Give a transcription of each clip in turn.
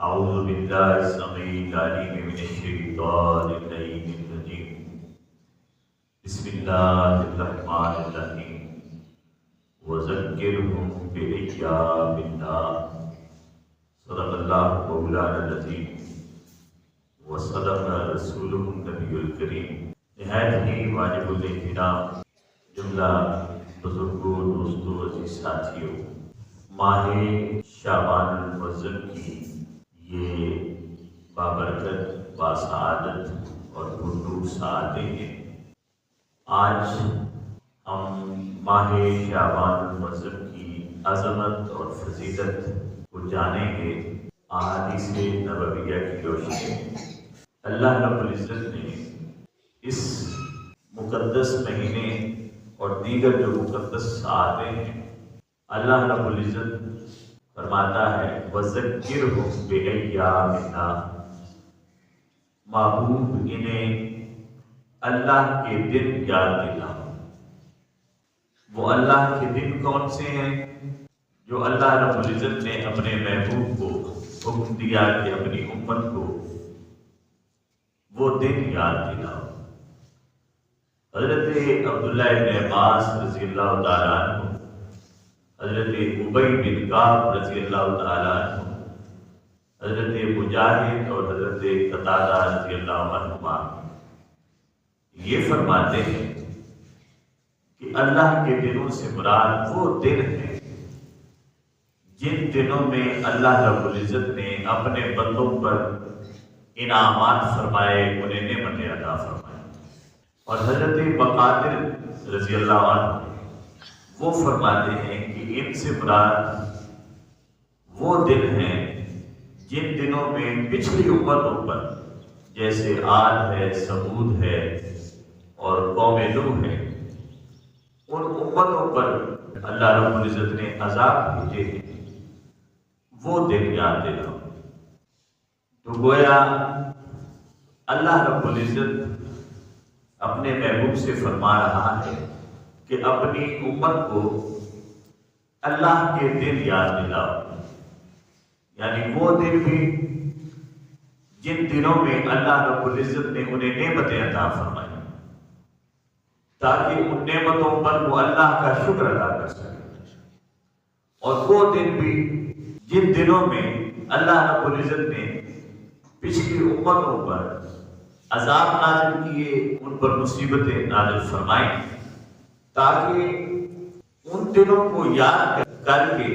اعوذ باللہ السمیع العلیم من الشیطان اللعین الرجیم بسم اللہ الرحمن الرحیم وذکرہم بایام اللہ صدق اللہ مولانا العظیم وصدق رسولہ النبی الکریم۔ نہایت ہی واجب الاحترام جملہ بزرگوں، دوستوں، عزیز ساتھیوں، ماہ شعبان المعظم کی یہ بابرکت، باسعادت اور پرنور ساعتیں ہیں۔ آج ہم ماہ شعبان المعظم کی عظمت اور فضیلت کو جانیں گے احادیث نبویہ کی روشنی میں۔ اللہ رب العزت نے اس مقدس مہینے اور دیگر جو مقدس ساعتیں ہیں، اللہ رب العزت فرماتا ہے وَذَكِّرْهُمْ بِأَيَّامِ اللَّهِ، محبوب انہیں اللہ کے دن یاد دلاؤ۔ وہ اللہ کے دن کون سے ہیں جو اللہ رب العزت نے اپنے محبوب کو حکم دیا کہ اپنی امت کو وہ دن یاد دلاؤ۔ حضرت عبداللہ بن عباس رضی اللہ تعالیٰ عنہ، حضرت ابی بن کعب رضی اللہ تعالیٰ عنہ، حضرت مجاہد اور حضرت قتادہ رضی اللہ عنہما یہ فرماتے ہیں کہ اللہ کے دنوں سے مراد وہ دن ہیں جن دنوں میں اللہ رب العزت نے اپنے بندوں پر انعامات فرمائے، انہیں نعمتیں عطا فرمائے۔ اور حضرت بقادر رضی اللہ عنہ وہ فرماتے ہیں کہ ان سے مراد وہ دن ہیں جن دنوں میں پچھلی امتوں پر، جیسے عاد ہے، ثمود ہے اور قوم نوح ہے، ان امتوں پر اللہ رب العزت نے عذاب بھیجے ہیں، وہ دن یاد دلاؤ۔ تو گویا اللہ رب العزت اپنے محبوب سے فرما رہا ہے کہ اپنی امت کو اللہ کے دن یاد دلاؤ، یعنی وہ دن بھی جن دنوں میں اللہ رب العزت نے انہیں نعمتیں عطا فرمائی، تاکہ ان نعمتوں پر وہ اللہ کا شکر ادا کر سکے۔ اور وہ دن بھی جن دنوں میں اللہ رب العزت نے پچھلی امتوں پر عذاب نازل کیے، ان پر مصیبتیں نازل فرمائیں، تاکہ ان دنوں کو یاد کر کے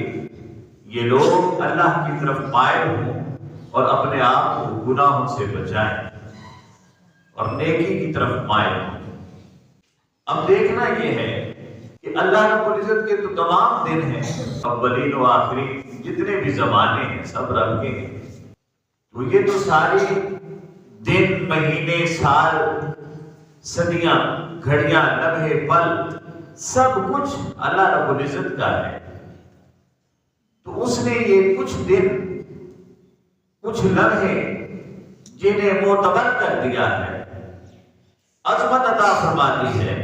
یہ لوگ اللہ کی طرف مائل ہوں اور اپنے آپ کو گناہوں سے بچائیں اور نیکی کی طرف مائل ہوں۔ اب دیکھنا یہ ہے کہ اللہ رب العزت کے تو تمام دن ہیں، اولین و آخرین جتنے بھی زمانے ہیں سب رب کے ہیں، تو یہ تو ساری دن، مہینے، سال، صدیاں، گھڑیاں، لمحے، پل، سب کچھ اللہ رب العزت کا ہے۔ تو اس نے یہ کچھ دن، کچھ لمحے جنہیں معتبر کر دیا ہے، عظمت عطا فرما دی ہے،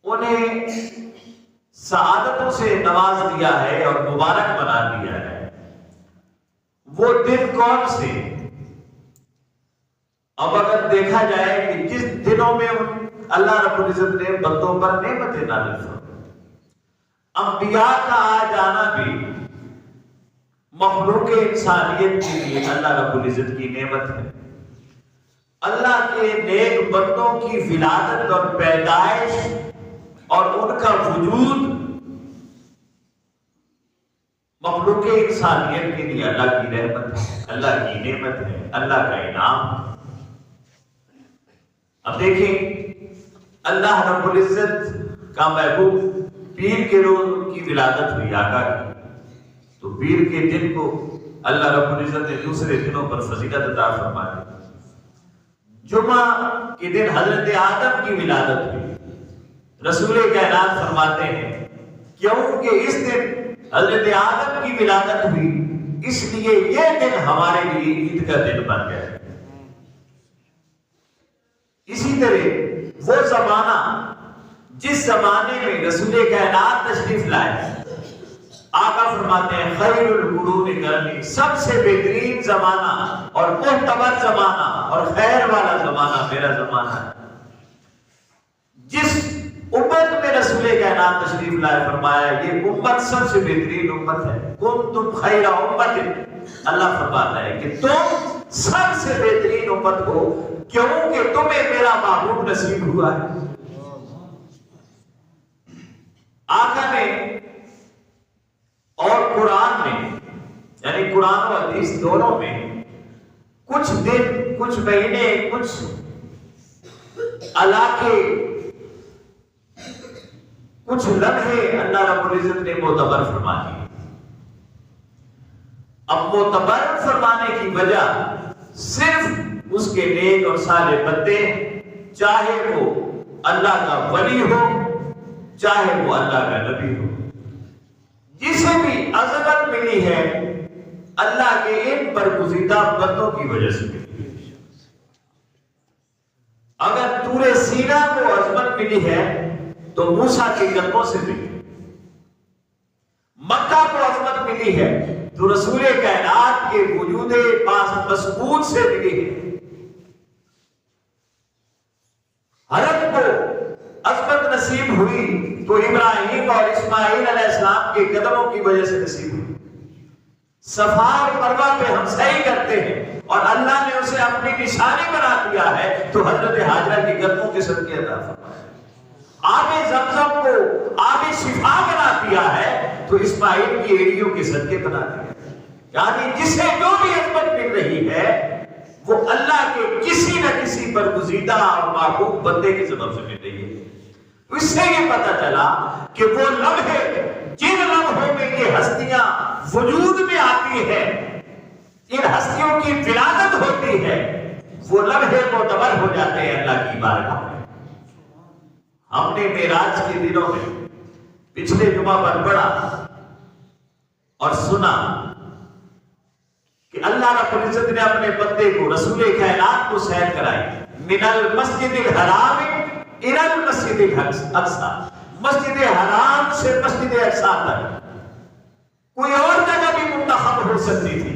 انہیں سعادتوں سے نواز دیا ہے اور مبارک بنا دیا ہے۔ وہ دن کون سے؟ اب اگر دیکھا جائے کہ جس دنوں میں اللہ رب العزت نے بندوں پر نعمتیں نازل فرمائیں، انبیاء کا آ جانا بھی مخلوق انسانیت کے لیے اللہ رب العزت کی نعمت ہے۔ اللہ کے نیک بندوں کی ولادت اور پیدائش اور ان کا وجود مخلوق انسانیت کے لیے اللہ کی رحمت ہے، اللہ کی نعمت ہے، اللہ کا انعام ہے۔ اب دیکھیں، اللہ رب العزت کا محبوب پیر کے روز ان کی ولادت ہوئی آقا کی، تو پیر کے دن کو اللہ رب العزت نے دوسرے دنوں پر فضیلت عطا فرمائی۔ جمعہ کے دن حضرت آدم کی ولادت ہوئی، رسول کائنات فرماتے ہیں کیونکہ اس دن حضرت آدم کی ولادت ہوئی، اس لیے یہ دن ہمارے لیے عید کا دن بن گیا۔ اسی طرح وہ زمانہ جس زمانے میں رسول کائنات تشریف لائے، آقا فرماتے ہیں خیر القرون قرن یعنی سب سے بہترین زمانہ اور معتبر زمانہ اور خیر والا زمانہ میرا زمانہ ہے. جس امت میں رسول کائنات تشریف لائے فرمایا یہ امت سب سے بہترین امت ہے. کنتم خیر امت، اللہ فرماتا ہے کہ تم سب سے بہترین امت ہو کیونکہ تمہیں میرا محبوب نصیب ہوا ہے. آقا نے اور قرآن میں یعنی قرآن و حدیث دونوں میں کچھ دن، کچھ مہینے، کچھ علاقے، کچھ لمحے اللہ رب العزت نے معتبر فرما دیے. اب معتبر فرمانے کی وجہ صرف اس کے نیک اور صالح بندے، چاہے وہ اللہ کا ولی ہو چاہے وہ اللہ کا نبی ہو، جسے بھی عظمت ملی ہے اللہ کے ان برگزیدہ بندوں کی وجہ سے ملی. اگر طور سینا کو عظمت ملی ہے تو موسیٰ کے قدموں سے ملی. مکہ کو عظمت ملی ہے تو رسول کائنات کے وجود پاس مسعود سے ملی ہے. حضرت کو عظمت نصیب ہوئی تو ابراہیم اور اسماعیل علیہ السلام کے قدموں کی وجہ سے نصیب ہوئی. صفا اور مروہ پہ ہم سعی کرتے ہیں اور اللہ نے اسے اپنی نشانی بنا دیا ہے تو حضرت حاجرہ کے قدموں کے صدقے عطا فرمایا. آب زمزم کو آب شفا بنا دیا ہے تو اسماعیل کی ایڑیوں کے صدقے بنا دیا. یعنی جسے جو بھی عظمت مل رہی ہے وہ اللہ کے کسی نہ کسی برگزیدہ اور محبوب بندے کے سبب سے مل رہی ہے. اس سے یہ پتہ چلا کہ وہ لمحے جن لمحوں میں یہ ہستیاں وجود میں آتی ہیں، ان ہستیوں کی ولادت ہوتی ہے، وہ لمحے معتبر ہو جاتے ہیں اللہ کی بارگاہ میں. ہم نے معراج کے دنوں میں پچھلے جمعہ پر پڑھا اور سنا کہ اللہ رب العزت نے اپنے بندے کو رسول کائنات کو سیر کرائی. من المسجد الحرام الى المسجد الاقصی، مسجد حرام سے مسجد اقصی تک. کوئی اور جگہ بھی منتخب ہو سکتی تھی،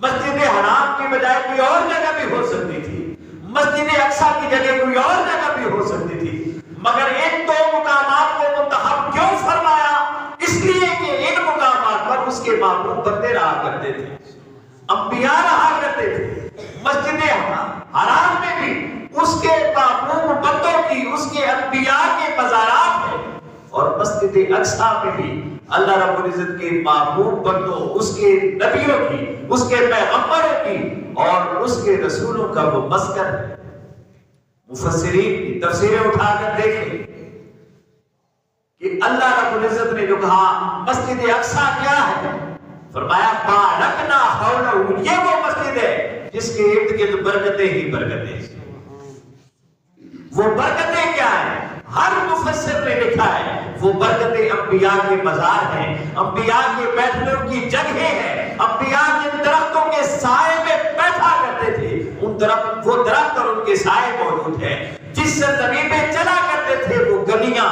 مسجد حرام کی بجائے کوئی اور جگہ بھی ہو سکتی تھی، مسجد اقصی کی جگہ کوئی اور جگہ بھی ہو سکتی تھی، مگر ان دو مقامات کو منتخب کیوں فرمایا؟ اس لیے کہ ان مقامات پر اس کے محبوب بندے رہا کرتے تھے، انبیاء رہا کرتے تھے. مسجد حرام میں بھی اس کے محبوب بندوں کی، اس کے انبیاء کے مزارات ہیں، اور مسجد اقصی میں بھی اللہ رب العزت کے محبوب بندوں، اس کے نبیوں کی، اس کے پیغمبروں کی اور اس کے رسولوں کا وہ مسکن ہے. مفسرین کی تفسیریں اٹھا کر دیکھیں کہ اللہ رب العزت نے جو کہا مسجد اقصی کیا ہے، فرمایا بارکنا حولہ، یہ وہ مسجد ہے جس کے ارد گرد برکتیں ہی برکتیں. وہ برکتیں کیا ہیں؟ ہر مفسر نے لکھا ہے وہ برکتیں انبیاء کے مزار ہیں، انبیاء کے بیٹھنے کی جگہیں ہیں. انبیاء جن درختوں کے سائے میں بیٹھا کرتے تھے وہ درخت اور ان کے سائے موجود ہیں. جس زمین میں چلا کرتے تھے وہ گلیاں،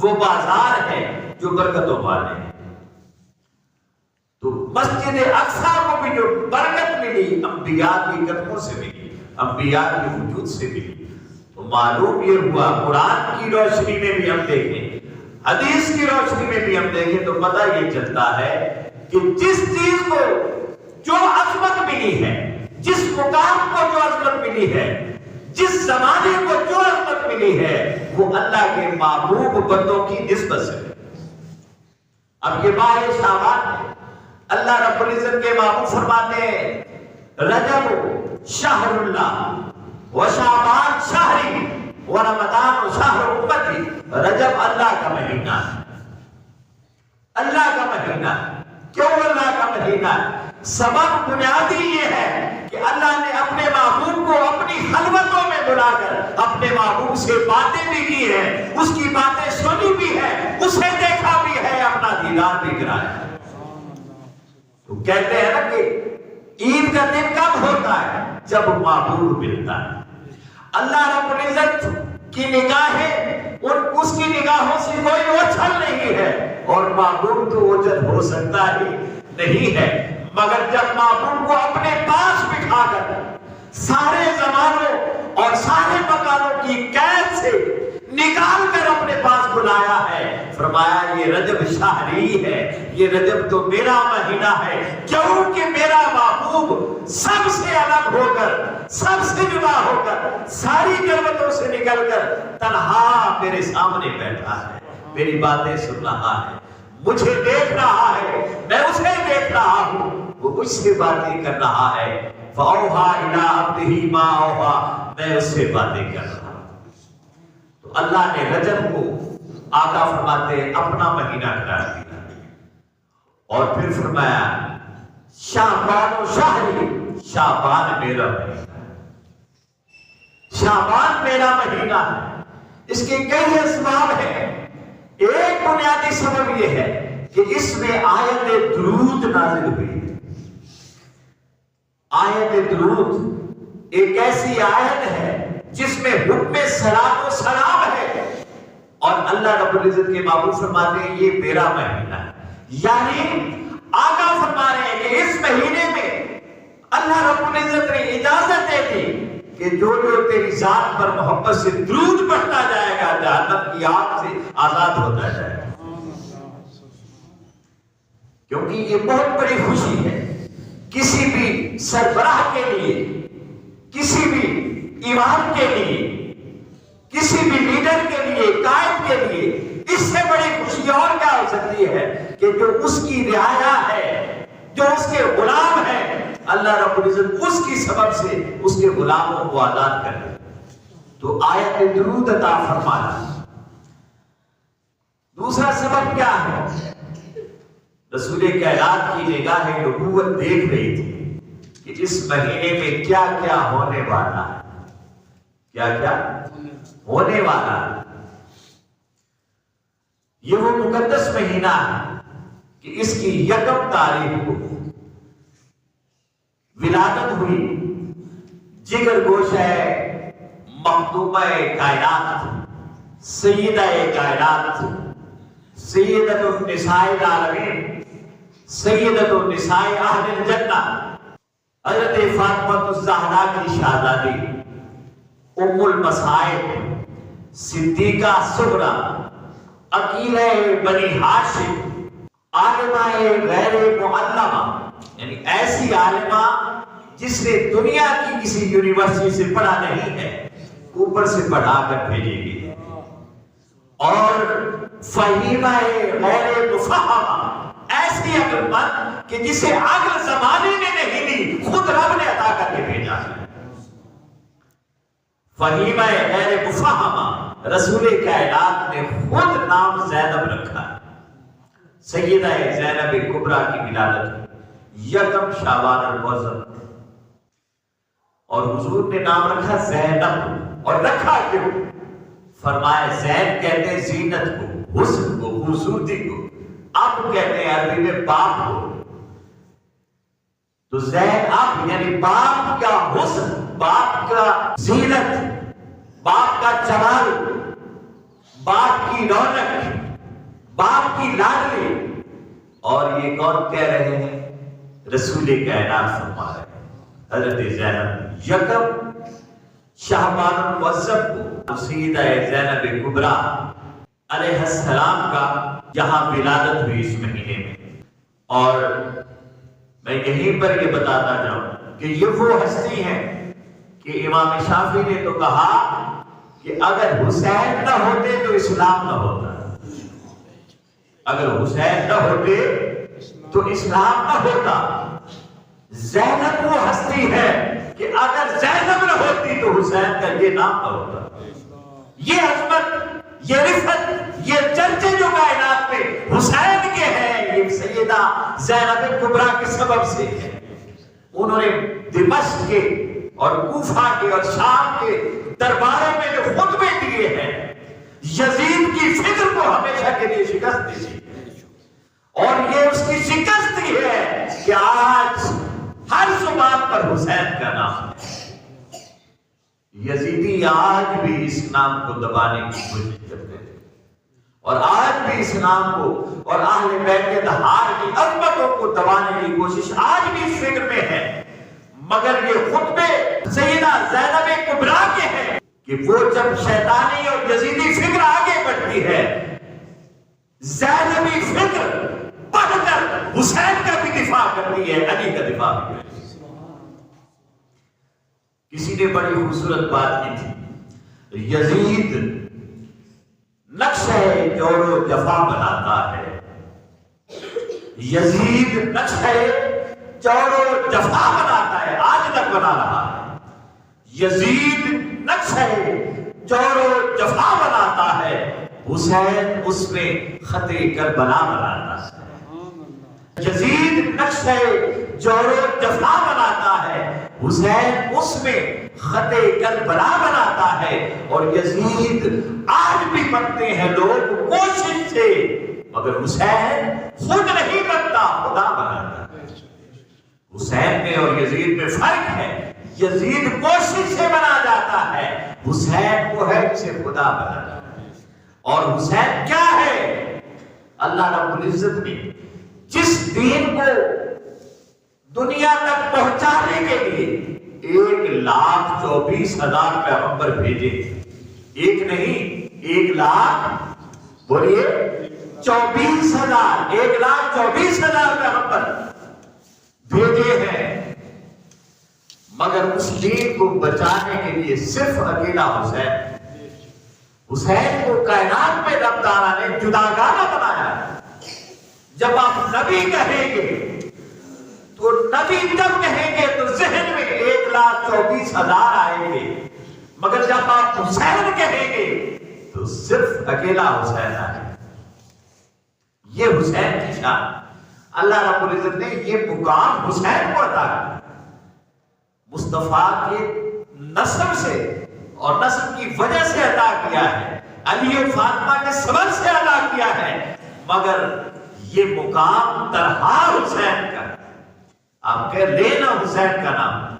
وہ بازار ہیں جو برکتوں والے ہیں. تو مسجد اقصی کو بھی جو برکت ملی انبیاء کی قدموں سے ملی، انبیاء کے وجود سے ملی. تو معلوم یہ ہوا، قرآن کی روشنی میں بھی ہم دیکھیں، حدیث کی روشنی میں بھی ہم دیکھیں تو پتہ یہ چلتا ہے کہ جس چیز کو جو عظمت ملی ہے، جس مقام کو جو عظمت ملی ہے، جس زمانے کو جو عظمت ملی ہے، وہ اللہ کے محبوب بندوں کی نسبت سے. اب یہ ماہ شعبان اللہ رب العزت کے محبوب فرماتے ہیں رجب شہر اللہ وشعبان شہری ورمضان شہر امتی. رجب اللہ کا مہینہ ہے، اللہ کا مہینہ. کیوں اللہ کا مہینہ؟ سبب بنیادی یہ ہے کہ اللہ نے اپنے محبوب کو اپنی خلوتوں میں بلا کر اپنے محبوب سے باتیں بھی کی ہیں، اس کی باتیں سنی بھی ہے، اسے دیکھا بھی ہے، اپنا دیدار بھی کرایا. تو کہتے ہیں نا کہ عید کا دن کب ہوتا ہے؟ جب محبوب ملتا ہے. اللہ رب العزت کی نگاہیں اس کی نگاہوں سے کوئی اوجھل نہیں ہے، اور محبوب تو اوجھل ہو سکتا ہی نہیں ہے، مگر جب محبوب کو اپنے پاس بٹھا کر سارے زمانوں اور سارے مکانوں کی قید سے نکال کر اپنے پاس بلایا ہے، فرمایا یہ رجب شہری ہے، یہ رجب تو میرا مہینہ ہے، کیونکہ میرا محبوب سب سے الگ ہو کر، سب سے جدا ہو کر، ساری جلوتوں سے نکل کر تنہا میرے سامنے بیٹھا ہے، میری باتیں سن رہا ہے، مجھے دیکھ رہا ہے، میں اسے دیکھ رہا ہوں، وہ مجھ سے باتیں کر رہا ہے، فَأَوْحَىٰ إِلَىٰ عَبْدِهِ مَا أَوْحَىٰ، میں اس سے باتیں کر رہا ہوں۔ تو اللہ نے رجب کو آقا فرماتے اپنا مہینہ قرار دیا اور پھر فرمایا شعبان و شہری، شعبان میرا مہینہ، شعبان میرا مہینہ ہے۔ اس کے کئی اسباب ہیں، ایک بنیادی سبب یہ ہے کہ اس میں آیت درود نازل ہوئی ہے۔ آیت درود ایک ایسی آیت ہے جس میں حکم صلاۃ و سلام ہے، اور اللہ رب العزت کے محبوب فرماتے ہیں یہ میرا مہینہ ہے، یعنی آقا فرما رہے ہیں کہ اس مہینے میں اللہ رب العزت نے اجازت دے دی کہ جو تیری ذات پر محبت سے درود پڑھتا جائے گا جہنم کی آگ سے آزاد ہوتا جائے گا۔ کیونکہ یہ بہت بڑی خوشی ہے کسی بھی سربراہ کے لیے، کسی بھی امام کے لیے، کسی بھی لیڈر کے لیے، قائد کے لیے، اس سے بڑی خوشی اور کیا ہو سکتی ہے کہ جو اس کی رعایا ہے، جو اس کے غلام ہیں، اللہ رب العزت اس کی سبب سے اس کے غلاموں کو آزاد کر دے۔ تو آیت درود عطا فرمانا۔ دوسرا سبب کیا ہے؟ رسول کائنات کی نگاہ نبوت دیکھ رہی تھی کہ اس مہینے میں کیا کیا ہونے والا ہے، کیا کیا ہونے والا ہے۔ یہ وہ مقدس مہینہ ہے کہ اس کی یکم تاریخ کو ولادت ہوئی جگر گوشہ مخدومہ کائنات، سیدہ کائنات، سیدۃ النساء العالمین، سیدۃ النساء اہل الجنہ، حضرت فاطمہ الزہرا کی شہزادی، ام المصائب، صدیقہ صغریٰ، عقیلہ بنی ہاشم، عالمہ غیر معلمہ، یعنی ایسی عالمہ جس نے دنیا کی کسی یونیورسٹی سے پڑھا نہیں ہے، اوپر سے پڑھا کر بھیجی گئی ہے، اور فہیمہ غیر مفہمہ، ایسی عقل مند کہ جسے عقل زمانے نے نہیں دی، خود رب نے عطا کر کے بھیجا ہے۔ فہیمہ غیر مفہمہ، رسول کائنات نے خود نام زینب رکھا ہے۔ سیدہ زینب کبریٰ کی ولادت یکم شعبان المعظم، اور حضور نے نام رکھا زینب، اور رکھا کیوں؟ فرمائے زین کہتے ہیں زینت کو، حسن کو، خوبصورتی کو، اب کہتے ہیں عربی میں باپ کو، تو زین اب یعنی باپ کا حسن، باپ کا زینت، باپ کا جمال، باپ کی رونق، باپ کی لاڈلی۔ اور یہ کون کہہ رہے ہیں؟ رسول کائنات فرما رہے ہیں، حضرت زینب یکم شعبان المعظم کو سیدہ زینب کبریٰ علیہ السلام کا یہاں ولادت ہوئی اس مہینے میں۔ اور میں یہیں پر یہ بتاتا جاؤں کہ یہ وہ ہستی ہیں کہ امام شافعی نے تو کہا کہ اگر حسین نہ ہوتے تو اسلام نہ ہوتا، اگر حسین نہ ہوتے تو اسلام نہ ہوتا۔ زینب وہ ہستی ہے کہ اگر زینب نہ ہوتی تو حسین کا یہ نام نہ ہوتا۔ یہ عظمت، یہ رفت، یہ چرچے جو کائنات میں حسین کے ہیں، یہ سیدہ زینب کبریٰ کے سبب سے ہے۔ انہوں نے دمشق کے اور کوفہ کے اور شام کے درباروں میں جو خطبے دیے ہیں، یزید کی فکر کو ہمیشہ کے لیے شکست دی، اور یہ اس کی شکست ہی ہے کہ آج ہر زبان پر حسین کا نام ہے۔ یزیدی آج بھی اس نام کو دبانے کی کوشش کرتے ہیں، اور آج بھی اسلام کو اور اہل بیت کے دہار کی عظمتوں کو دبانے کی کوشش آج بھی اس فکر میں ہے، مگر یہ خطبے سیدہ زینب کبریٰ کے ہیں کہ وہ جب شیطانی اور یزیدی فکر آگے بڑھتی ہے، زینبی فکر بڑھ کر حسین کا بھی دفاع کرتی ہے، علی کا دفاع بھی کرتی ہے۔ کسی نے بڑی خوبصورت بات کی تھی، یزید نقشہ جور و جفا بناتا ہے، یزید نقشہ جور و جفا بناتا ہے، آج تک بنا رہا ہے۔ یزید نقشہ جور و جفا بناتا ہے، حسین اس میں خط کربلا بناتا ہے۔ یزید نقشہ جور و جفا بناتا ہے، حسین اس میں خط کربلا بناتا ہے۔ اور یزید آج بھی بنتے ہیں لوگ کوشش سے، مگر حسین خود نہیں بنتا، خدا بناتا ہے۔ حسین میں اور یزید میں فرق ہے، یزید کوشش سے بنا جاتا ہے، حسین وہ ہے جسے خدا بناتا ہے۔ اور حسین کیا ہے؟ اللہ رب العزت نے جس دین کو دنیا تک پہنچانے کے لیے 1,24,000 پیغمبر بھیجے، ایک نہیں 1,00,000 بولیے 24,000 1,24,000 پیغمبر بھیجے ہیں، مگر اس دین کو بچانے کے لیے صرف اکیلا حسین کو کائنات میں رب تعالیٰ نے جداگانہ بنایا۔ جب آپ نبی کہیں گے تو نبی جب کہیں گے تو ذہن میں 1,24,000 آئیں گے، مگر جب آپ حسین کہیں گے تو صرف اکیلا حسین آئے گا۔ یہ حسین کی شان، اللہ رب العزت نے یہ مقام حسین کو عطا کیا، مصطفیٰ کے نسب سے اور نسب کی وجہ سے عطا کیا ہے، علی و فاطمہ کے سبب سے عطا کیا ہے، مگر یہ مقام تنہا حسین کا۔ آپ کہہ لینا حسین کا نام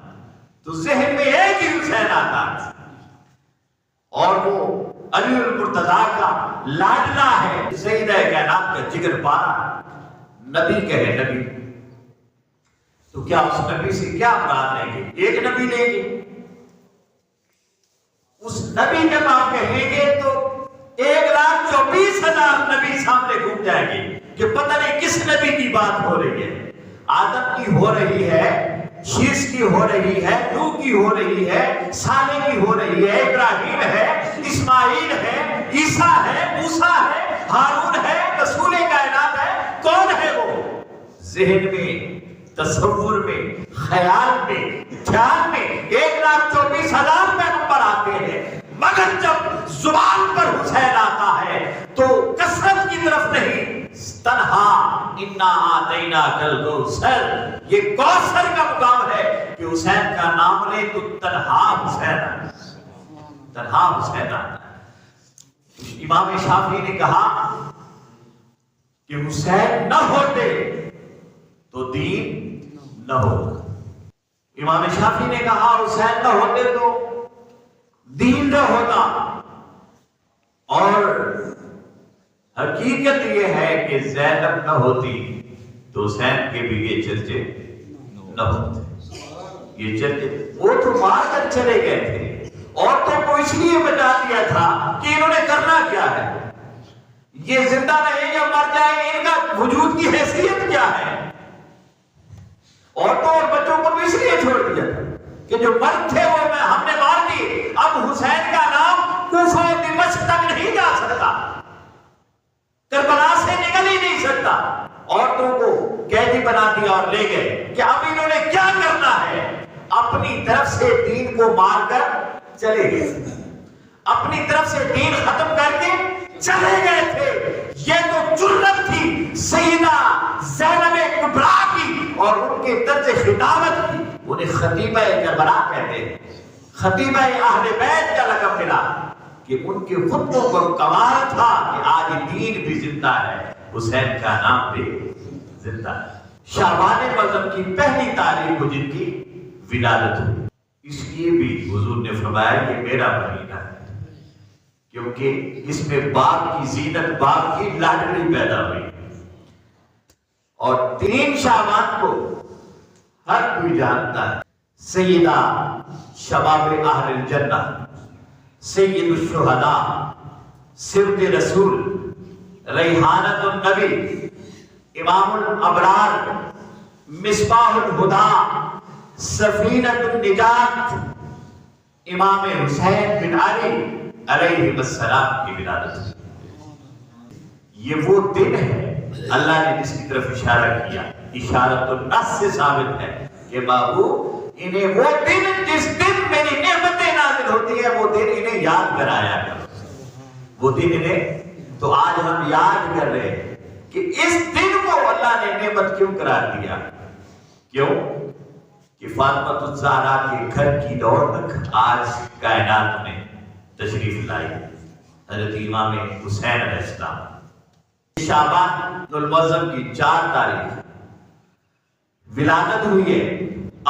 تو ذہن میں ایک ہی حسین آتا ہے، اور وہ علی المرتضیٰ کا لاڈلا ہے، سیدہ کائنات کا جگر پارا۔ نبی کہے نبی تو کیا اس نبی سے کیا مراد لیں گے؟ ایک نبی لیں گے، اس نبی جب آپ کہیں گے تو 1,24,000 نبی سامنے گھوم جائیں گے کہ پتہ نہیں کس نبی کی بات ہو رہی ہے۔ آدم کی ہو رہی ہے، شیش کی ہو رہی ہے، نوح کی ہو رہی ہے، صالح کی ہو رہی ہے، ابراہیم ہے، اسماعیل ہے، عیسیٰ ہے، موسیٰ ہے، ہارون ہے، رسول کائنات ہے۔ کون ہے وہ؟ ذہن میں، تصور میں، خیال میں، دھیان میں 1,24,000 پیغمبر آتے ہیں، مگر جب زبان پر حسین آتا ہے تو کثرت کی طرف نہیں، تنہا انا آتیناک الکوثر، یہ کوثر کا مقام ہے کہ حسین کا نام لے تو تنہا حسین آتا ہے، تنہا حسین آتا ہے۔ امام شافعی نے کہا کہ حسین نہ ہوتے تو دین نہ ہوتا۔ امام شافعی نے کہا حسین نہ ہوتے تو دین نہ ہوتا، اور حقیقت یہ ہے کہ زینب نہ ہوتی تو حسین کے بھی یہ چرچے نہ ہوتے۔ یہ چرچے وہ تو مار کر چلے گئے تھے، عورتوں کو اس لیے بچا دیا تھا کہ انہوں نے کرنا کیا ہے، یہ زندہ رہے یا مر جائے، ان کا وجود کی حیثیت کیا ہے۔ عورتوں اور بچوں کو بھی اس لیے چھوڑ دیا تھا کہ جو مرد تھے وہ ہم نے مار دیے، اب حسین کا نام کوفہ و دمشق تک نہیں جا سکتا، کربلا سے نکل ہی نہیں سکتا۔ عورتوں کو قیدی بنا دیا اور لے گئے کہ اب انہوں نے کیا کرنا ہے، اپنی طرف سے دین کو مار کر چلے گئے، اپنی طرف سے دین ختم کر کے چلے گئے تھے۔ یہ تو جرت تھی سیدہ زینب کبریٰ کی اور ان کے درج خطابت کی۔ انہیں خطیبہ کربلا کہتے ہیں، خطیبہ اہل بیت کا لقب ملا کہ ان کے خطبوں پر کمال تھا کہ آج دین بھی زندہ ہے، حسین کا نام بھی زندہ ہے۔ شعبان معظم کی پہلی تاریخ کو جن کی ولادت ہوئی، اس لیے بھی حضور نے فرمایا کہ میرا مہینہ ہے، کیونکہ اس میں باپ کی زینت، باپ کی لاڈلی پیدا ہوئی۔ اور 3 شعبان کو ہر کوئی جانتا ہے، سیدہ شباب اہل الجنہ، سید الشہداء، سبط رسول، ریحانۃ النبی، امام الابرار، مصباح الہدیٰ، سفینۃ النجات، امام حسین بن علی علیہ السلام کی ولادت۔ یہ وہ دن ہے اللہ نے جس کی طرف اشارہ کیا، اشارت النص سے ثابت ہے کہ بابو انہیں وہ دن جس دن میری نعمتیں نازل ہوتی ہے وہ دن انہیں یاد کرایا گیا، وہ دن انہیں، تو آج ہم یاد کر رہے ہیں کہ اس دن کو اللہ نے نعمت کیوں قرار دیا؟ کیوں کہ فاطمہ الزہرا کے گھر کی رونق آج کائنات میں تشریف لائی، حضرت امام حسین علیہ السلام۔ شعبان المعظم کی 4 تاریخ ولادت ہوئی ہے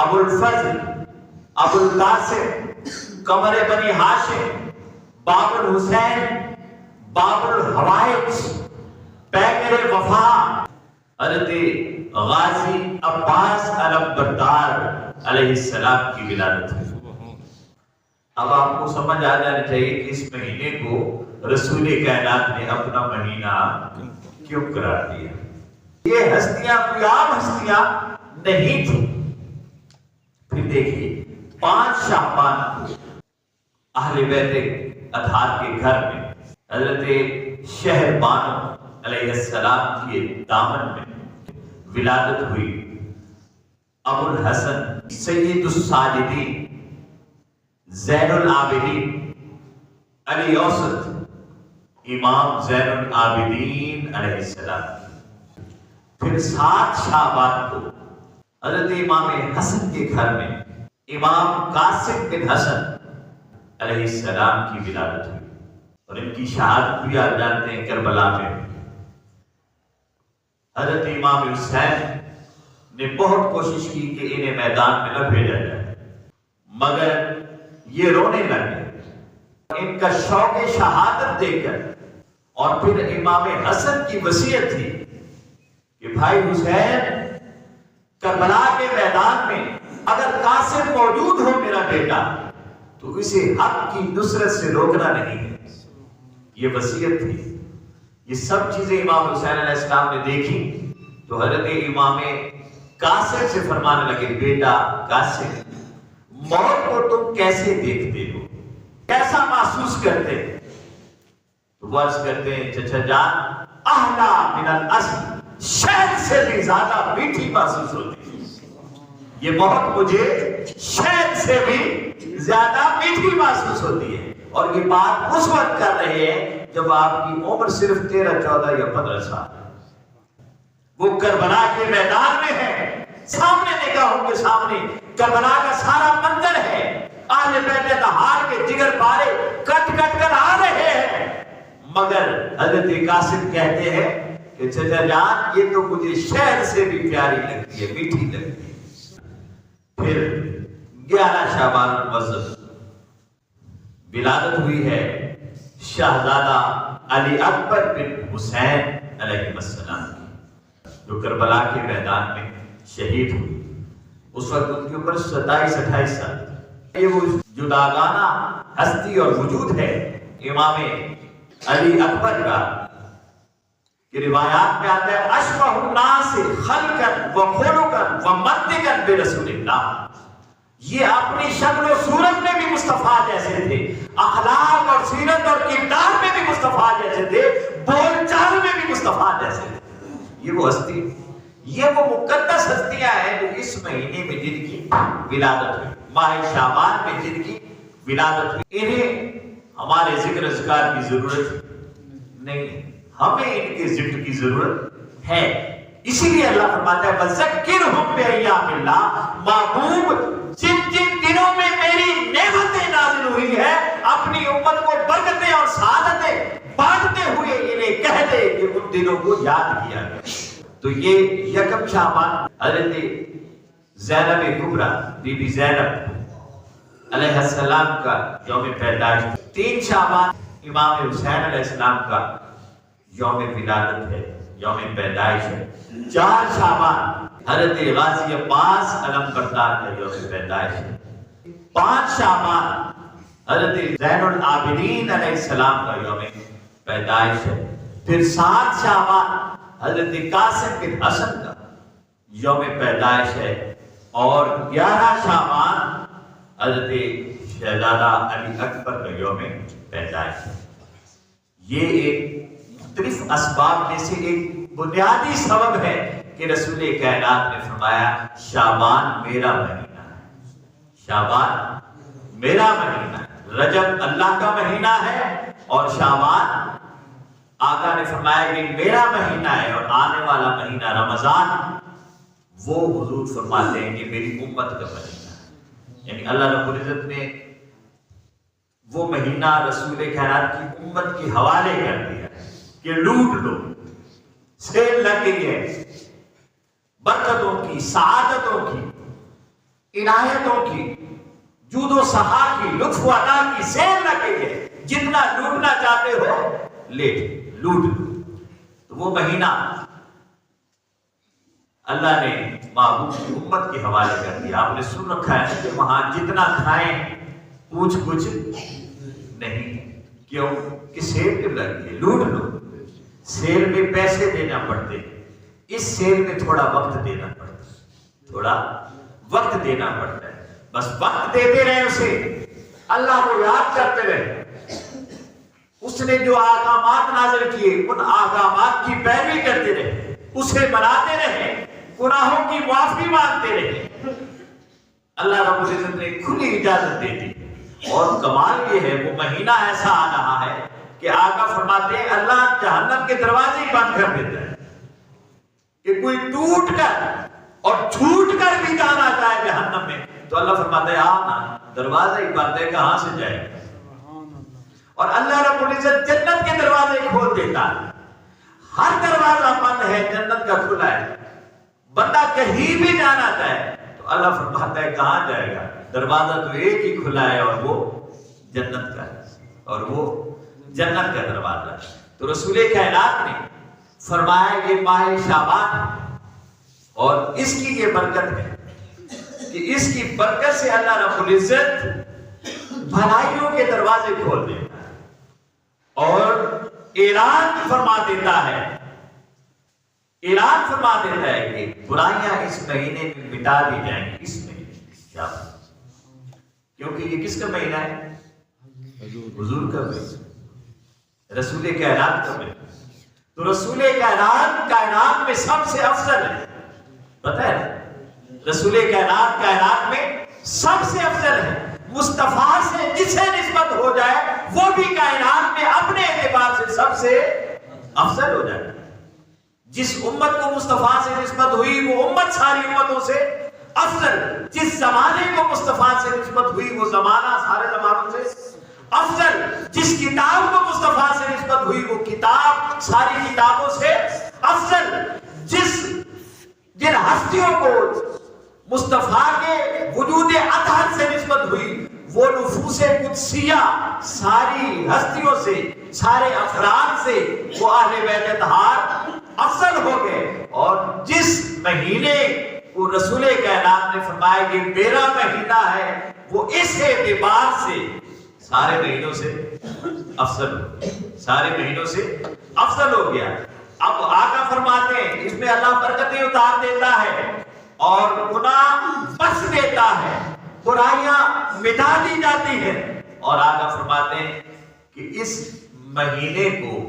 ابو الفضل، ابو القاسم، قمر بنی ہاشم، باب الحسین، باب الحوائج، پیکر وفا، حضرت غازی عباس علمبردار علیہ السلام کی ولادت ہے۔ اب آپ کو سمجھ آ جانا چاہیے کہ اس مہینے کو رسول کائنات نے اپنا مہینہ کیوں قرار دیا۔ یہ ہستیاں کوئی عام ہستیاں نہیں تھی۔ پھر دیکھیے 5 شعبان اہل بیت اطہار کے گھر میں حضرت شہر بانو علیہ السلام کے دامن میں ولادت ہوئی ابو الحسن سید الساجدین زین العابدین علی اوسط امام زین العابدین علیہ السلام۔ پھر 7 شعبان کو حضرت امام حسن کے گھر میں امام قاسم بن حسن علیہ السلام کی ولادت ہوئی، اور ان کی شہادت بھی آپ جانتے ہیں کربلا میں۔ حضرت امام حسین نے بہت کوشش کی کہ انہیں میدان میں نہ بھیجا جائے، مگر یہ رونے لگے۔ ان کا شوق شہادت دے کر، اور پھر امام حسن کی وصیت تھی کہ بھائی حسین، کربلا کے میدان میں اگر قاسم موجود ہو میرا بیٹا تو اسے حق کی نصرت سے روکنا نہیں ہے۔ یہ وصیت تھی۔ یہ سب چیزیں امام حسین علیہ السلام نے دیکھی تو حضرت امام قاسم سے فرمانے لگے، بیٹا قاسم، موت کو تم کیسے دیکھتے ہو، کیسا محسوس کرتے؟ تو وہ عرض کرتے ہیں، چچا جان، احلا من الاسل، شہد سے بھی زیادہ میٹھی محسوس ہوتی ہے۔ یہ موت مجھے شہد سے بھی زیادہ میٹھی محسوس ہوتی ہے۔ اور یہ بات اس وقت کر رہے ہیں جب آپ کی عمر صرف 13، 14 یا 15 سال۔ وہ کربلا کے میدان میں ہے، سامنے نگاہوں کے سامنے کربلا کا سارا منظر ہے، اہل بیت اطہار کے جگر پارے کٹ کٹ کر آ رہے ہیں، مگر حضرت قاسم کہتے ہیں کہ چچا جان، یہ تو مجھے شہد سے بھی پیاری لگتی ہے، میٹھی لگتی ہے۔ پھر 11 شعبان المعظم ولادت ہوئی ہے شہزادہ علی اکبر بن حسین علیہ السلام کی، جو کربلا کے میدان میں شہید ہوئی۔ اس وقت ان کی عمر 27-28 سال۔ یہ وہ جداگانہ ہستی اور وجود ہے امام علی اکبر کا کہ روایات میں آتا ہے، اشبہ الناس خلقا و خلقا و منطقا برسول اللہ۔ یہ اپنی شکل و صورت میں بھی مصطفیٰ جیسے تھے، اخلاق اور سیرت اور کردار میں بھی مصطفیٰ جیسے تھے، بول چال میں بھی مصطفیٰ جیسے تھے۔ یہ وہ ہستی، یہ وہ مقدس ہستیاں ہیں جو اس مہینے میں جن کی ولادت ہوئی، ماہ شعبان میں جن کی ولادت ہوئی۔ انہیں ہمارے ذکر اذکار کی ضرورت نہیں ہے، ہمیں ان کے ذکر کی ضرورت ہے۔ اسی لیے اللہ فرماتا ہے، وَذَكِّرْهُمْ بِأَيَّامِ اللَّهِ، محبوب جن جن دنوں میں میری نعمتیں نازل ہوئی ہے، اپنی امت کو برکتیں اور سعادتیں بانٹتے ہوئے انہیں کہہ دے کہ ان دنوں کو یاد کیا گیا۔ تو یہ یکم شعبان حضرت زینب کبریٰ بی بی زینب علیہ السلام کا یوم پیدائش۔ 3 شعبان امام حسین علیہ السلام کا یوم ولادت ہے، یوم پیدائش ہے۔ 4 شعبان حضرت غازی عباس علم بردار کا یوم پیدائش ہے۔ 5 شعبان حضرت زین العابدین علیہ السلام کا یوم پیدائش ہے۔ پھر 7 شعبان حضرت قاسم بن حسن کا یوم پیدائش ہے، اور 11 شعبان حضرت شہزادہ علی اکبر کا یوم پیدائش ہے۔ یہ ایک مختلف اسباب میں سے ایک بنیادی سبب ہے کہ رسول کائنات نے فرمایا شعبان میرا مہینہ ہے، شعبان میرا مہینہ ہے۔ رجب اللہ کا مہینہ ہے اور شعبان آقا نے فرمایا کہ میرا مہینہ ہے، اور آنے والا مہینہ رمضان وہ حضور فرماتے ہیں کہ میری امت کا مہینہ ہے۔ یعنی اللہ رب العزت نے وہ مہینہ رسول کائنات کی امت کے حوالے کر دیا کہ لوٹ لو، سیل لگ گئی ہے برکتوں کی، سعادتوں کی، عنایتوں کی، جود و سخا کی، لطف و عطا کی سیل لگ گئی ہے، جتنا لوٹنا چاہتے ہو لوٹ لو۔ تو وہ مہینہ اللہ نے محبوب کی امت کے حوالے کر دیا۔ آپ نے سن رکھا ہے کہ وہاں جتنا کھائیں پوچھ کچھ نہیں، کیوں کہ سیل پہ لگ گئی، لوٹ لو۔ سیل میں پیسے دینا پڑتے، اس سیل میں تھوڑا وقت دینا پڑتا ہے، تھوڑا وقت دینا پڑتا ہے۔ بس وقت دیتے رہے، اسے اللہ کو یاد کرتے رہے، اس نے جو احکامات نازل کیے ان احکامات کی پیروی کرتے رہے، اسے مناتے رہے، گناہوں کی معافی مانگتے رہے۔ اللہ رب العزت نے کھلی اجازت دے دی، اور کمال یہ ہے وہ مہینہ ایسا آ رہا ہے کہ آقا فرماتے ہیں اللہ جہنم کے دروازے بند کر دیتا ہے کہ کوئی ٹوٹ کر اور چھوٹ کر بھی جانا چاہے جہنم میں تو اللہ فرماتا ہے آنا، دروازہ ہی بند ہے، کہاں سے جائے گا۔ اور اللہ رب العزت جنت کے دروازے کھول دیتا ہے، ہر دروازہ بند ہے، جنت کا کھلا ہے۔ بندہ کہیں بھی جانا چاہے تو اللہ فرماتا ہے کہاں جائے گا، دروازہ تو ایک ہی کھلا ہے، اور وہ جنت کا ہے، اور وہ جنت کا دروازہ ہے۔ تو رسول کائنات نے فرمایا یہ ماہ شعبان ہے، اور اس کی یہ برکت ہے کہ اس کی برکت سے اللہ رب العزت بھلائیوں کے دروازے کھول دیتا ہے، اور اعلان فرما دیتا ہے، اعلان فرما دیتا ہے کہ برائیاں اس مہینے میں مٹا دی جائیں گی، اس مہینے میں، کیونکہ یہ کس کا مہینہ ہے؟ حضور کا مہینہ، رسول کائنات کا مہینہ۔ تو رسول کائنات میں سب سے افضل ہے، پتہ ہے رسول کائنات میں سب سے افضل ہے۔ مصطفیٰ سے جسے نسبت ہو جائے وہ بھی کائنات میں اپنے اعتبار سے سب سے افضل ہو جائے۔ جس امت کو مصطفیٰ سے نسبت ہوئی وہ امت ساری امتوں سے افضل، جس زمانے کو مصطفیٰ سے نسبت ہوئی وہ زمانہ سارے زمانوں سے افضل، جس کتاب کو مصطفیٰ سے نسبت ہوئی وہ کتاب ساری کتابوں سے افضل، جن ہستیوں کو مصطفیٰ کے وجود اطہر سے نسبت ہوئی وہ نفوس قدسیہ ساری ہستیوں سے، سارے افراد سے وہ اہل بیت اطہار افضل ہو گئے۔ اور جس مہینے کو رسول کائنات نے فرمایا کہ میرا مہینہ ہے وہ اس اعتبار سے سارے مہینوں سے افضل ہو گیا، سارے مہینوں سے افضل ہو گیا۔ اب آقا فرماتے ہیں اس میں اللہ برکتیں اتار دیتا ہے اور گناہ بخش دیتا ہے، برائیاں مٹا دی جاتی ہیں، اور آقا فرماتے ہیں کہ اس مہینے کو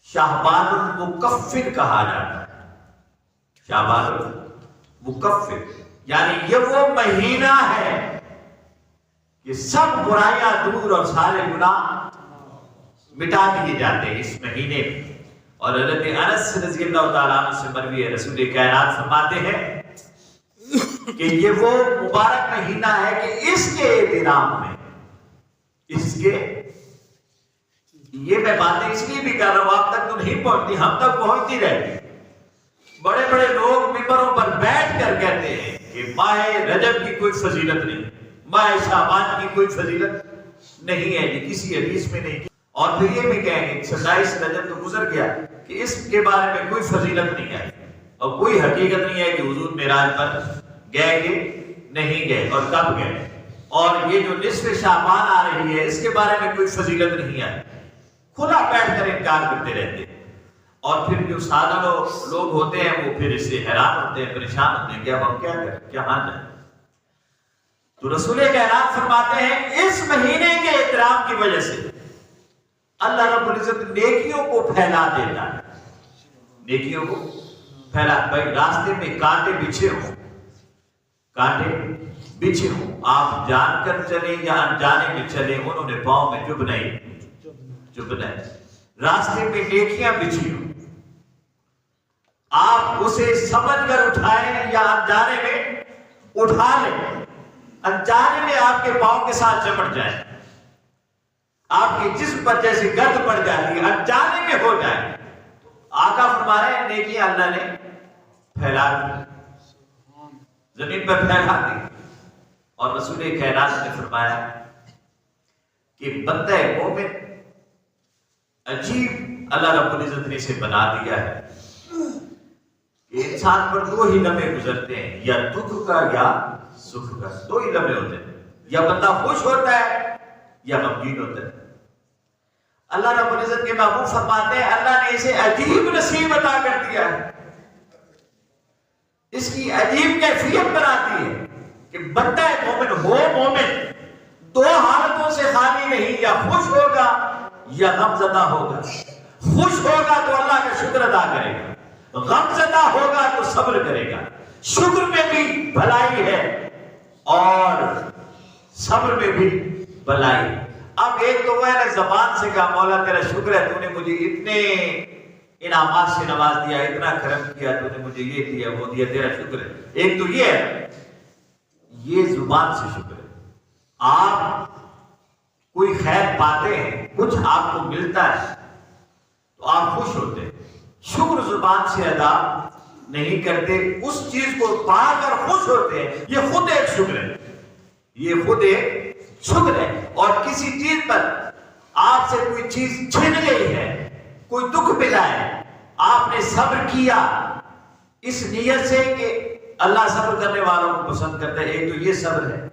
شعبان المکفر کہا جاتا ہے، شعبان المکفر، یعنی یہ وہ مہینہ ہے کہ سب برائیاں دور اور سارے گناہ مٹا دیے جاتے ہیں اس مہینے میں۔ اور حضرت انس رضی اللہ تعالیٰ عنہ سے مروی ہے، رسول کائنات فرماتے ہیں کہ یہ وہ مبارک مہینہ ہے کہ اس کے احترام میں، اس کے، یہ میں باتیں اس لیے بھی کر رہا ہوں آپ تک تو نہیں پہنچتی، ہم تک پہنچتی رہتی۔ بڑے بڑے لوگ ممبروں پر بیٹھ کر کہتے ہیں کہ ماہ رجب کی کوئی فضیلت نہیں، ماہ شعبان کی کوئی فضیلت نہیں ہے، یہ کسی حدیث میں نہیں. اور پھر یہ بھی کہیں گے 27 رجب تو گزر گیا کہ اس کے بارے میں کوئی فضیلت نہیں ہے اور کوئی حقیقت نہیں ہے کہ حضور معراج پر گئے کہ نہیں گئے اور کب گئے. اور یہ جو نصف شعبان آ رہی ہے اس کے بارے میں کوئی فضیلت نہیں ہے. کھلا بیٹھ کر انکار کرتے رہتے ہیں. اور پھر جو سادہ لوگ ہوتے ہیں وہ پھر اس سے حیران ہوتے ہیں، پریشان ہوتے ہیں کہ اب ہم کیا کریں، کیا مان جائیں. تو رسول کائنات فرماتے ہیں اس مہینے کے احترام کی وجہ سے اللہ رب العزت نیکیوں کو پھیلا دیتا ہے. نیکیوں کو پھیلا. بھائی راستے میں کانٹے بچھے ہوں، کانٹے بچھے ہوں، آپ جان کر چلیں یا انجانے میں چلیں، انہوں نے پاؤں میں چبھنا ہے. راستے میں نیکیاں بچھی ہوں، آپ اسے سمجھ کر اٹھائیں یا انجانے میں اٹھا لیں، انجانے میں آپ کے پاؤں کے ساتھ چمٹ جائیں، آپ کے جسم پر جیسے گرد پڑ جاتی ہے انجانے میں ہو جائے. آقا فرما رہے ہیں نیکیاں اللہ نے پھیلا دی، زمین پر پھیلا دی. اور رسول کائنات نے فرمایا کہ بندہ مومن عجیب اللہ رب العزت نے اسے بنا دیا ہے کہ انسان پر دو ہی لمحے گزرتے ہیں، یا دکھ کا یا سکھ کا. دو ہی لمحے ہوتے ہیں، یا بندہ خوش ہوتا ہے یا غمگین ہوتا ہے. اللہ رب العزت کے محبوب فرماتے ہیں اللہ نے اسے عجیب نصیب عطا کر دیا ہے، اس کی عجیب کیفیت بناتی ہے کہ بندہ مومن ہو، مومن دو حالتوں سے خالی نہیں، یا خوش ہوگا یا غم زدہ ہوگا. خوش ہوگا تو اللہ کا شکر ادا کرے گا، غم زدہ ہوگا تو صبر کرے گا. شکر میں بھی بھلائی ہے اور صبر میں بھی بھلائی. اب ایک تو وہ ہے زبان سے کہا مولا تیرا شکر ہے، تو نے مجھے اتنے انعامات سے نواز دیا، اتنا کرم کیا، تو نے مجھے یہ دیا وہ دیا، تیرا شکر ہے. ایک تو یہ ہے، یہ زبان سے شکر ہے. آپ کوئی خیر پاتے ہیں، کچھ آپ کو ملتا ہے تو آپ خوش ہوتے ہیں. شکر زبان سے ادا نہیں کرتے، اس چیز کو پا کر خوش ہوتے ہیں. یہ خود ایک شکر ہے، یہ خود ایک شکر ہے. اور کسی چیز پر آپ سے کوئی چیز چھن گئی ہے، کوئی دکھ ملا ہے، آپ نے صبر کیا اس نیت سے کہ اللہ صبر کرنے والوں کو پسند کرتا ہے. ایک تو یہ صبر ہے،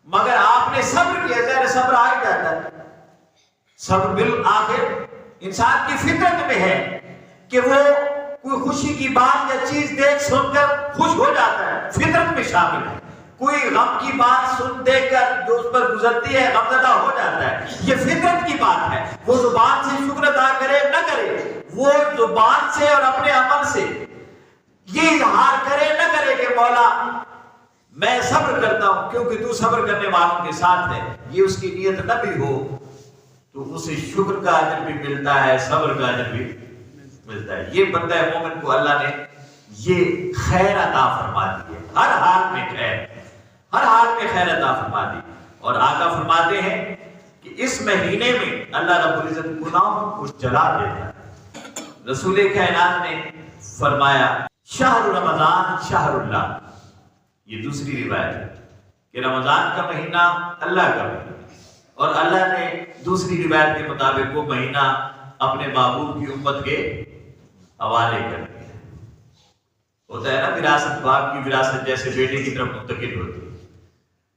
مگر آپ نے صبر کیا، ظاہر صبر آ ہی جاتا ہے. صبر بالآخر انسان کی فطرت میں ہے کہ وہ کوئی خوشی کی بات یا چیز دیکھ سن کر خوش ہو جاتا ہے، فطرت میں شامل ہے. کوئی غم کی بات سن دیکھ کر جو اس پر گزرتی ہے غمزدہ ہو جاتا ہے. یہ فطرت کی بات ہے. وہ زبان سے شکر ادا کرے نہ کرے، وہ زبان سے اور اپنے عمل سے یہ اظہار کرے نہ کرے کہ مولا میں صبر کرتا ہوں کیونکہ تو صبر کرنے والوں کے ساتھ ہے، یہ اس کی نیت نہ بھی ہو تو اسے شکر کا اجر بھی ملتا ہے، صبر کا اجر بھی ملتا ہے. یہ بندہ مومن کو اللہ نے یہ خیر عطا فرما دی ہے، ہر حال میں خیر، ہر حال میں خیر عطا فرما دی. اور آقا فرماتے ہیں کہ اس مہینے میں اللہ رب العزت گناہوں کو جلا دیتا ہے. رسول کائنات نے فرمایا شہر رمضان شہر اللہ، یہ دوسری روایت ہے کہ رمضان کا مہینہ اللہ کا مہینہ، اور اللہ نے دوسری روایت کے مطابق وہ مہینہ اپنے محبوب کی امت کے حوالے کر دیا. ہوتا ہے نا وراثت، باپ کی وراثت جیسے بیٹے کی طرف منتقل ہوتی ہے،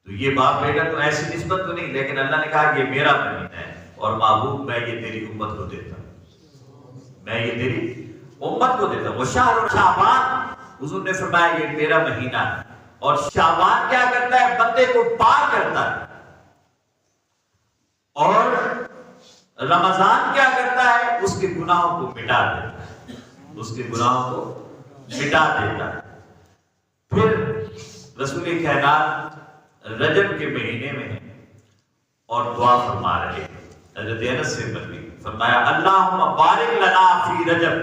تو یہ باپ بیٹا تو ایسی نسبت تو نہیں، لیکن اللہ نے کہا یہ میرا مہینہ ہے اور محبوب میں یہ تیری امت کو دیتا ہوں، میں یہ تیری امت کو دیتا ہوں. وہ شہر شعبان حضور نے فرمایا یہ میرا مہینہ ہے. اور شعبان کیا کرتا ہے؟ بندے کو پاک کرتا ہے. اور رمضان کیا کرتا ہے؟ اس کے گناہوں کو مٹا دیتا ہے، اس کے گناہوں کو مٹا دیتا ہے. پھر رسول کائنات رجب کے مہینے میں ہیں اور دعا فرما رہے ہیں. حضرت انس سے مروی فرمایا اللہم بارک لنا فی رجب،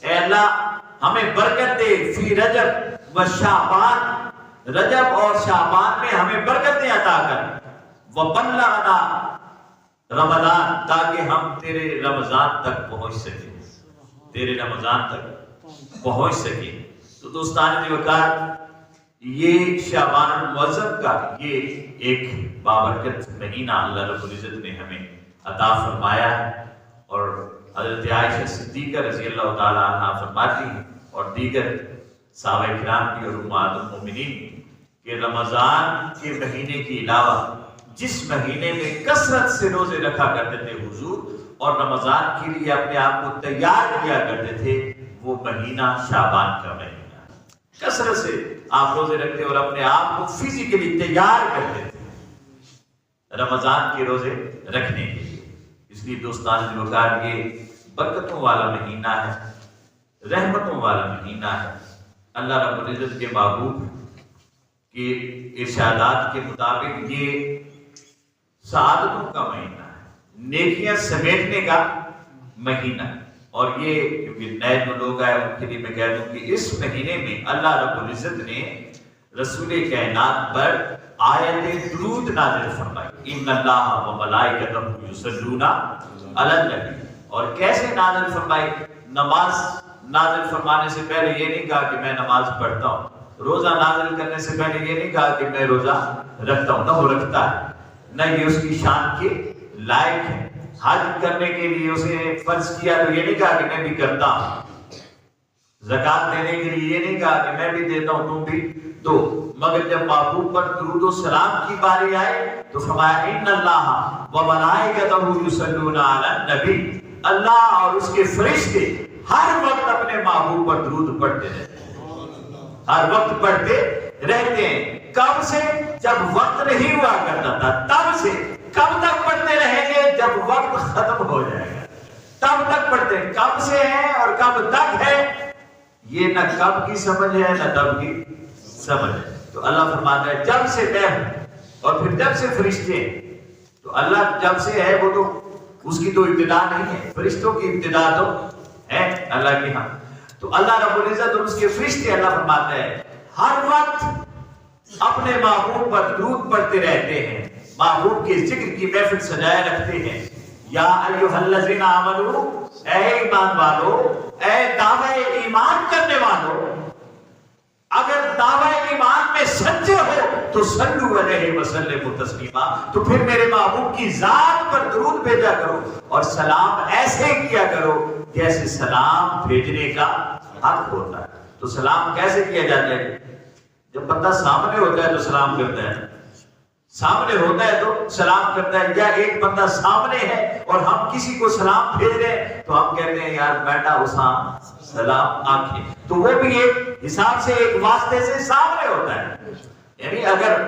اے اللہ ہمیں برکت دے فی رجب و شعبان، رجب اور شعبان میں ہمیں برکتیں عطا کر، وبلغنا رمضان، تاکہ ہم تیرے رمضان تک پہنچ سکیں، تیرے رمضان تک پہنچ سکیں. تو دوستان جو وقار یہ شعبان المعظم کا یہ ایک بابرکت مہینہ اللہ رب العزت نے ہمیں عطا فرمایا ہے، اور حضرت عائشہ صدیقہ رضی اللہ تعالیٰ عنہ فرماتی ہیں اور دیگر صحابہ کرام کی اور امہات المومنین کہ رمضان کے مہینے کے علاوہ جس مہینے میں کثرت سے روزے رکھا کرتے تھے حضور اور رمضان کے لیے اپنے آپ کو تیار کیا کرتے تھے، وہ مہینہ شعبان کا مہینہ، کثرت سے آپ روزے رکھتے اور اپنے آپ کو فزیکلی تیار کرتے تھے رمضان کے روزے رکھنے کے لیے۔ اس لیے دوستان جلوکار یہ برکتوں والا مہینہ ہے، رحمتوں والا مہینہ ہے۔ اللہ رب العزت کے محبوب کے ارشادات کے مطابق یہ سعادتوں کا مہینہ ہے، نیکیاں سمیٹنے کا مہینہ ہے۔ اور یہ نئے جو لوگ آئے ان کے لیے میں کہہ دوں کہ اس مہینے میں اللہ رب العزت نے رسول کائنات پر آیت درود نازل فرمائی، ان اللہ و ملائکتہ یصلون علی النبی۔ اور کیسے نازل فرمائی؟ نماز نازل فرمانے سے پہلے یہ نہیں کہا کہ میں نماز پڑھتا ہوں، روزہ نازل کرنے سے پہلے یہ نہیں کہا کہ میں روزہ رکھتا ہوں، نہ وہ رکھتا ہے، نہ یہ اس کی شان کے لائق ہے۔ حج کرنے کے لیے اسے فرض کیا تو یہ نہیں کہا کہ میں بھی کرتا ہوں، زکوٰۃ دینے کے لیے یہ نہیں کہا کہ میں بھی دیتا ہوں تم بھی دو، مگر جب محبوب پر درود و سلام کی باری آئے تو فرمایا ان اللہ و ملائکتہ یصلون علی النبی، اللہ اور اس کے فرشتے ہر وقت اپنے محبوب پر درود پڑھتے رہتے ہیں، ہر وقت پڑھتے رہتے ہیں۔ کب سے؟ جب وقت نہیں ہوا کرتا تھا تب سے۔ کب تک پڑھتے رہیں گے؟ جب وقت ختم ہو جائے گا تب تک پڑھتے ہیں۔ کب سے ہے اور کب تک ہے یہ نہ کب کی سمجھ ہے نہ تب کی سمجھ ہے۔ تو اللہ فرماتا ہے جب سے میں ہوں، اور پھر جب سے فرشتے ہیں۔ تو اللہ جب سے ہے وہ تو اس کی تو ابتدا نہیں ہے، فرشتوں کی ابتدا تو ہے اللہ کی ہاں۔ تو اللہ رب العزت اور اس کے فرشتے اللہ فرماتا ہے ہر وقت اپنے محبوب پر درود پڑھتے رہتے ہیں، محبوب کے ذکر کی محفل سجائے رکھتے ہیں۔ یا ایھا الذین آمنو، اے ایمان والو، اے دعوی ایمان کرنے والو، اگر دعوی ایمان میں سچے ہو تو صلو علیہ وسلموا تسلیما، تو پھر میرے محبوب کی ذات پر درود بھیجا کرو اور سلام ایسے کیا کرو جیسے سلام بھیجنے کا حق ہوتا ہے۔ تو سلام کیسے کیا جاتا ہے؟ جب بندہ سامنے ہوتا ہے تو سلام کرتا ہے، سامنے ہوتا ہے تو سلام کرتا ہے، یا ایک بندہ سامنے ہے اور ہم کسی کو سلام بھیج رہے ہیں تو ہم کہتے ہیں یار بیٹا اساں سلام آنکھیں، تو وہ بھی ایک حساب سے ایک واسطے سے سامنے ہوتا ہے۔ یعنی اگر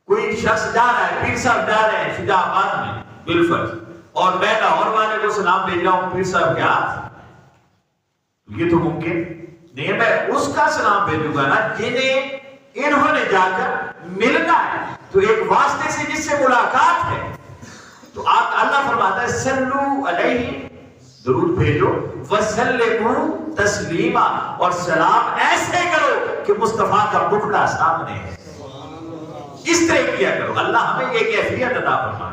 کوئی شخص جا رہا ہے، پیر صاحب جا رہے ہیں شجاع آباد میں بالفرض، اور میں لاہور والے کو سلام بھیج رہا ہوں پیر صاحب کے ہاتھ، یہ تو ممکن نہیں ہے، میں اس کا سلام بھیجوں گا نا جنہیں انہوں نے جا کر ملنا ہے، تو ایک واسطے سے جس سے ملاقات ہے۔ تو آپ اللہ فرماتا ہے سلو علیہ، درود بھیجو، وسلموا تسلیما، اور سلام ایسے کرو کہ مصطفیٰ کا مکھڑا سامنے ہے، اس طرح کیا کرو۔ اللہ ہمیں یہ کیفیت عطا فرما،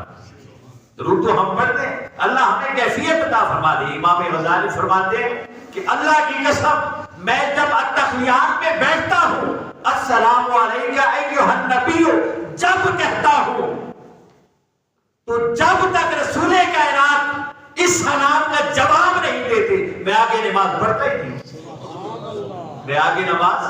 درود تو ہم پڑھتے ہیں، اللہ ہمیں کیفیت عطا فرما دی۔ امام غزالی فرماتے ہیں کہ اللہ کی قسم میں جب التحیات میں بیٹھتا ہوں السلام علیکہ ایھا النبی جب کہتا ہوں، تو جب تک رسول کائنات اس سلام کا جواب نہیں دیتے میں آگے نماز پڑھتا ہی نہیں، میں آگے نماز۔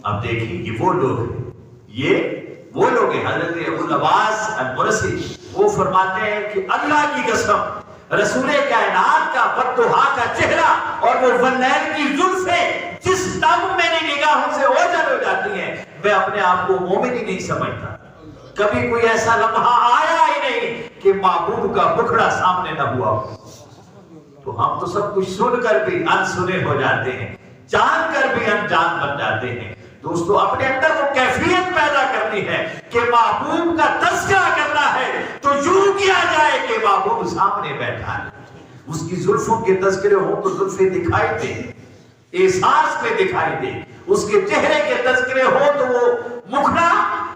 اب دیکھیں کہ وہ لوگ ہیں، یہ وہ لوگ ہیں، حضرت ابو العباس المرسی وہ فرماتے ہیں کہ اللہ کی قسم رسول کائنات کا بددعا کا چہرہ اور وہ واللیل کی زلفیں جس دم میری نگاہوں سے اوجھل ہو جاتی ہیں، میں اپنے آپ کو مومن ہی نہیں سمجھتا۔ کبھی کوئی ایسا لمحہ آیا ہی نہیں کہ محبوب کا مکھڑا سامنے نہ ہوا ہو۔ تو ہم تو سب کچھ سن کر بھی انسنے ہو جاتے ہیں، جان کر بھی انجان بن جاتے ہیں۔ دوستو اپنے اندر وہ کیفیت پیدا کرنی ہے کہ محبوب کا تذکرہ کرنا ہے تو یوں کیا جائے کہ محبوب سامنے بیٹھا ہے، اس کی زلفوں کے تذکرے ہوں تو زلفیں دکھائی دیں، احساس میں دکھائی دے، اس کے چہرے کے تذکرے ہو تو وہ مکھڑا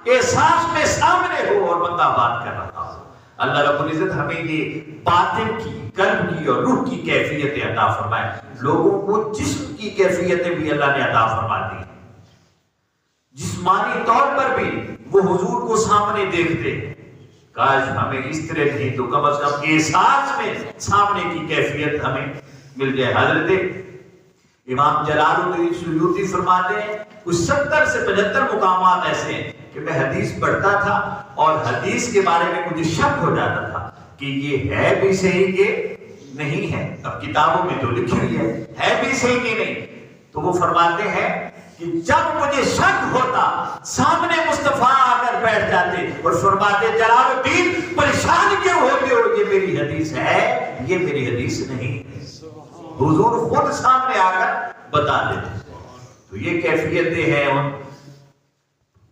احساس میں سامنے ہو اور بندہ بات کر رہا ہو۔ اللہ رب العزت ہمیں یہ باطن کی، قلب کی اور روح کی کیفیتیں عطا فرمائے۔ لوگوں کو جسم کی کیفیتیں بھی اللہ نے عطا فرما دی۔ جسمانی طور پر بھی وہ حضور کو سامنے دیکھتے. کاش ہمیں اس طرح کی تو کم از کم احساس میں سامنے کی کیفیت ہمیں مل جائے. حضرت امام جلال الدین سیوطی فرماتے ہیں کچھ 70 سے 75 مقامات ایسے ہیں کہ میں حدیث پڑھتا تھا اور حدیث کے بارے میں مجھے شک ہو جاتا تھا کہ یہ ہے بھی صحیح کہ نہیں ہے. اب کتابوں میں تو لکھی ہوئی ہے بھی صحیح کہ نہیں. تو وہ فرماتے ہیں کہ جب مجھے شک ہوتا سامنے مصطفیٰ آ کر بیٹھ جاتے اور فرماتے جلال الدین پریشان کیوں ہوتے ہو, یہ میری حدیث ہے, یہ میری حدیث نہیں ہے. حضور خود سامنے آ کر بتا دیتے. تو یہ کیفیتیں ہیں ان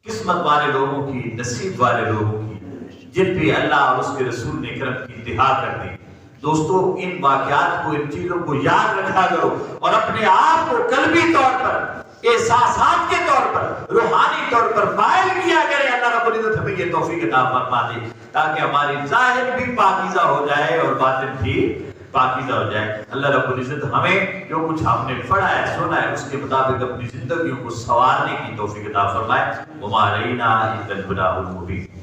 قسمت والے لوگوں کی, نصیب والے لوگوں کی جن پہ اللہ اور اس کے رسول نے کرم کی انتہا کر دی. دوستو ان واقعات کو, ان چیزوں کو یاد رکھا کرو اور اپنے آپ کو قلبی طور پر, احساسات کے طور پر, روحانی طور پر مائل کیا کرے. اللہ رب العزت ہمیں یہ توفیق عطا فرما دے تاکہ ہماری ظاہر بھی پاکیزہ ہو جائے اور باطن بھی پاکیزہ ہو جائے. اللہ رب العزت ہمیں جو کچھ ہم نے پڑھا ہے سنا ہے اس کے مطابق اپنی زندگیوں کو سنوارنے کی توفیق عطا فرمائے. وما علینا الا البلاغ المبین.